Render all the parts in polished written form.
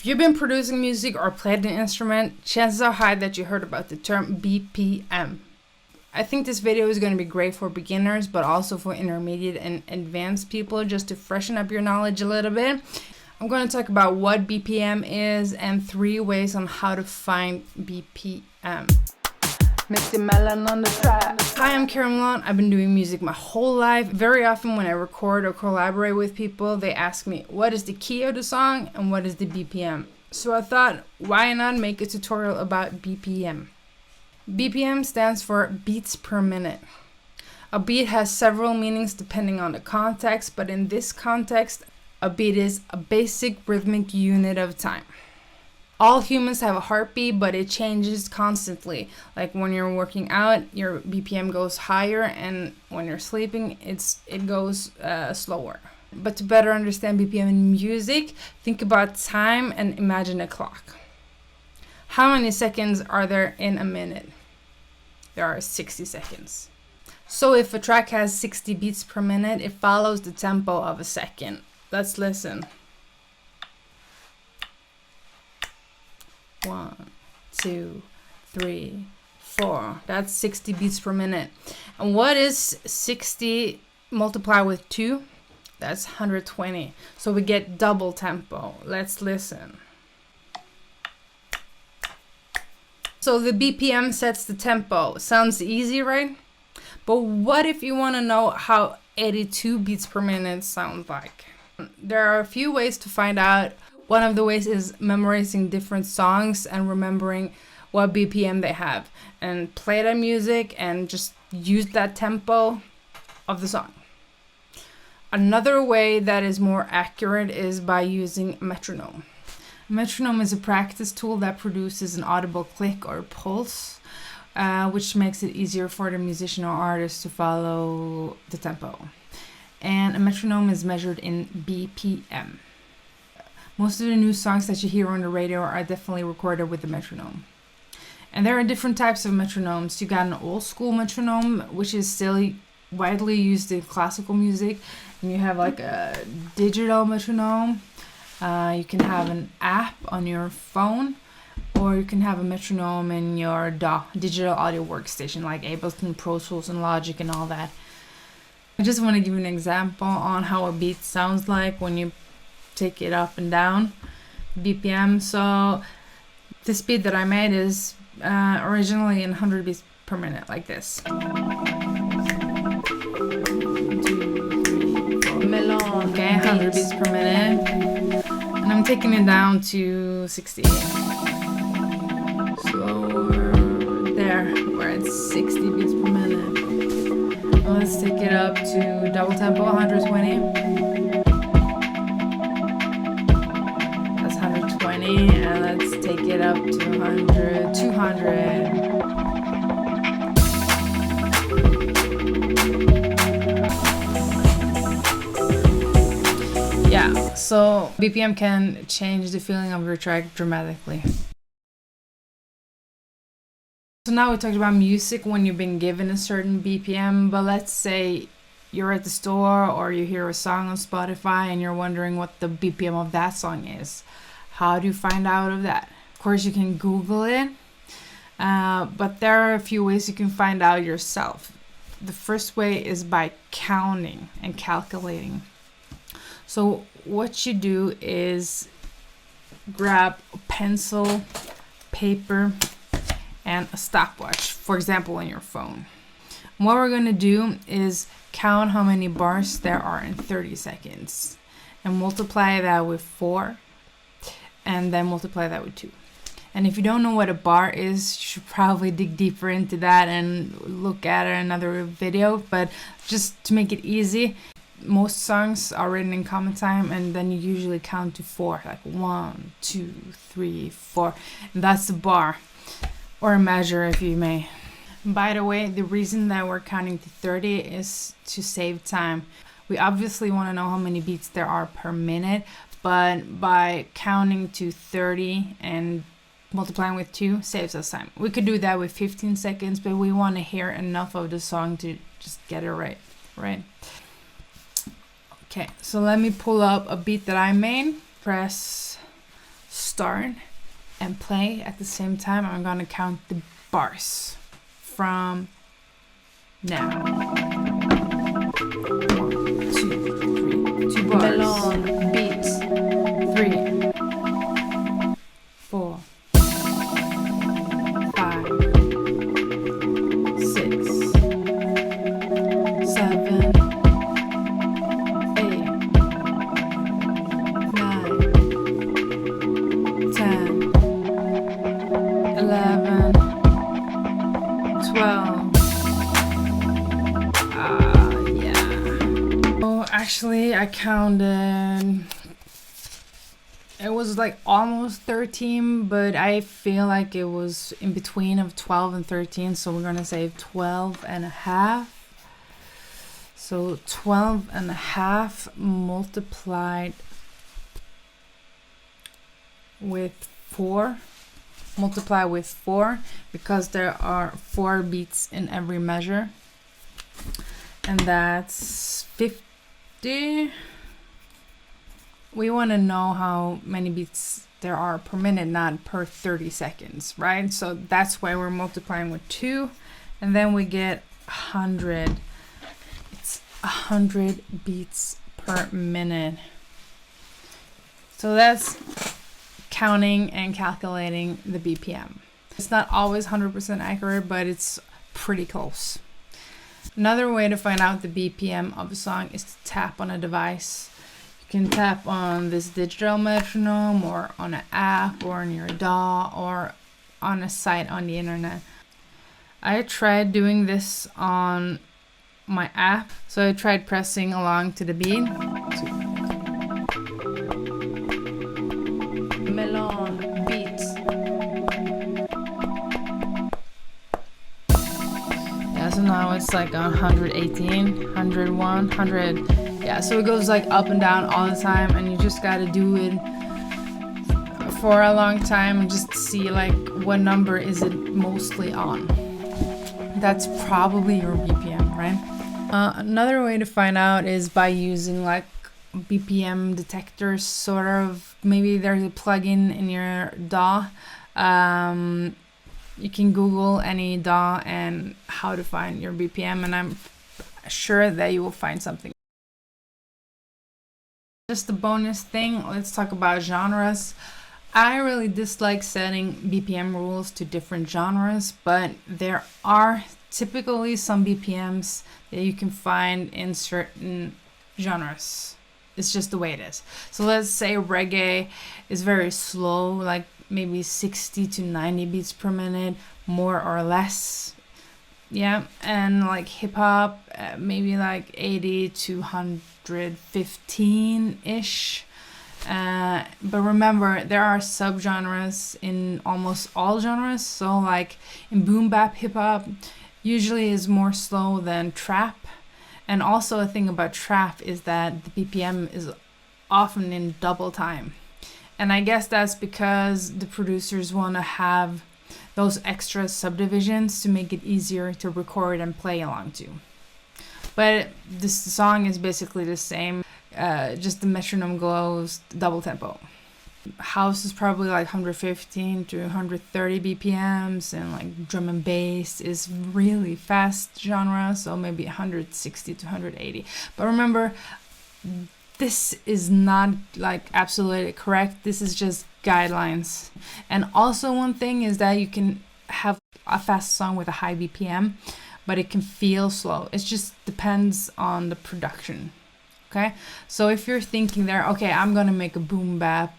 If you've been producing music or played an instrument, chances are high that you heard about the term BPM. I think this video is going to be great for beginners, but also for intermediate and advanced people, just to freshen up your knowledge a little bit. I'm going to talk about what BPM is and 3 ways on how to find BPM. Melón on the track. Hi, I'm Karin Melón. I've been doing music my whole life. Very often when I record or collaborate with people, they ask me, what is the key of the song and what is the BPM? So I thought, why not make a tutorial about BPM? BPM stands for beats per minute. A beat has several meanings depending on the context, but in this context, a beat is a basic rhythmic unit of time. All humans have a heartbeat, but it changes constantly. Like when you're working out, your BPM goes higher, and when you're sleeping, it goes slower. But to better understand BPM in music, think about time and imagine a clock. How many seconds are there in a minute? There are 60 seconds. So if a track has 60 beats per minute, it follows the tempo of a second. Let's listen. 1, 2, 3, 4. That's 60 beats per minute. And what is 60 multiplied with 2? That's 120. So we get double tempo. Let's listen. So the BPM sets the tempo. Sounds easy, right? But what if you want to know how 82 beats per minute sounds like? There are a few ways to find out. One of the ways is memorizing different songs and remembering what BPM they have, and play that music and just use that tempo of the song. Another way that is more accurate is by using Metronome. Metronome is a practice tool that produces an audible click or pulse, which makes it easier for the musician or artist to follow the tempo. And a metronome is measured in BPM. Most of the new songs that you hear on the radio are definitely recorded with the metronome. And there are different types of metronomes. You got an old school metronome, which is still widely used in classical music. And you have like a digital metronome. You can have an app on your phone, or you can have a metronome in your DAW, digital audio workstation, like Ableton, Pro Tools, and Logic and all that. I just want to give you an example on how a beat sounds like when you take it up and down BPM. So this beat that I made is originally in 100 beats per minute, like this. 1, 2, 3, 4. Melón. Okay, 100 beats per minute, and I'm taking it down to 60. Slower. There, we're at 60 beats per minute. Now let's take it up to double tempo, 120. And let's take it up to 100, 200. Yeah, so BPM can change the feeling of your track dramatically. So now we talked about music when you've been given a certain BPM, but let's say you're at the store or you hear a song on Spotify and you're wondering what the BPM of that song is. How do you find out of that? Of course, you can Google it, but there are a few ways you can find out yourself. The first way is by counting and calculating. So what you do is grab a pencil, paper, and a stopwatch, for example, on your phone. And what we're going to do is count how many bars there are in 30 seconds and multiply that with 4. And then multiply that with 2. And if you don't know what a bar is, you should probably dig deeper into that and look at another video. But just to make it easy, most songs are written in common time, and then you usually count to 4, like 1, 2, 3, 4. And that's the bar, or a measure, if you may. By the way, the reason that we're counting to 30 is to save time. We obviously want to know how many beats there are per minute, but by counting to 30 and multiplying with 2 saves us time. We could do that with 15 seconds, but we want to hear enough of the song to just get it right? Okay, so let me pull up a beat that I made. Press start and play at the same time. I'm gonna count the bars from now. 1, 2, 3, 2 bars. Melón beats. 3, 4, 5, 6, 7, 8, 9, 10, 11, 12. Yeah. Oh, actually, I counted. It was like almost 13, but I feel like it was in between of 12 and 13, so we're gonna say 12 and a half. So 12 and a half multiplied with 4. Multiply with 4 because there are 4 beats in every measure. And that's 50. We want to know how many beats there are per minute, not per 30 seconds, right? So that's why we're multiplying with 2, and then we get 100. It's 100 beats per minute. So that's counting and calculating the BPM. It's not always 100% accurate, but it's pretty close. Another way to find out the BPM of a song is to tap on a device. You can tap on this digital metronome or on an app or on your DAW or on a site on the internet. I tried doing this on my app, so I tried pressing along to the beat. Melón beats. Yeah, so now it's like 118, 101, 100. Yeah, so it goes like up and down all the time, and you just gotta do it for a long time and just see like what number is it mostly on. That's probably your BPM, right? Another way to find out is by using like BPM detectors, sort of. Maybe there's a plugin in your DAW. You can Google any DAW and how to find your BPM, and I'm sure that you will find something. Just a bonus thing, let's talk about genres. I really dislike setting BPM rules to different genres, but there are typically some BPMs that you can find in certain genres. It's just the way it is. So let's say reggae is very slow, like maybe 60 to 90 beats per minute, more or less. Yeah, and like hip hop, maybe like 80 to 115-ish. But remember, there are subgenres in almost all genres. So like in boom bap hip hop, usually is more slow than trap. And also a thing about trap is that the BPM is often in double time. And I guess that's because the producers want to have those extra subdivisions to make it easier to record and play along to. But this song is basically the same, just the metronome goes double tempo. House is probably like 115 to 130 BPMs, and like drum and bass is really fast genre, so maybe 160 to 180. But remember, this is not like absolutely correct. This is just guidelines. And also one thing is that you can have a fast song with a high BPM, but it can feel slow. It just depends on the production. Okay, so if you're thinking there, okay, I'm gonna make a boom bap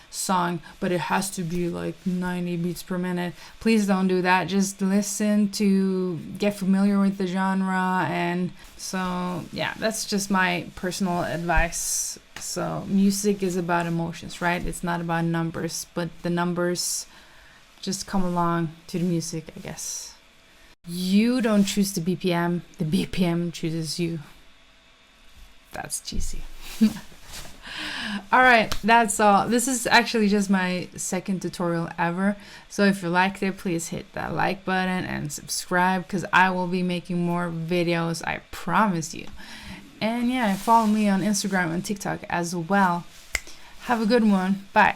song, but it has to be like 90 beats per minute, please don't do that. Just listen to get familiar with the genre. And so yeah, that's just my personal advice. So music is about emotions, right? It's not about numbers, but the numbers just come along to the music, I guess. You don't choose the BPM chooses you. That's cheesy. All right, that's all. This is actually just my second tutorial ever. So if you liked it, please hit that like button and subscribe, because I will be making more videos, I promise you. And yeah, follow me on Instagram and TikTok as well. Have a good one. Bye.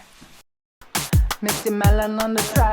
Missy Melon on the track.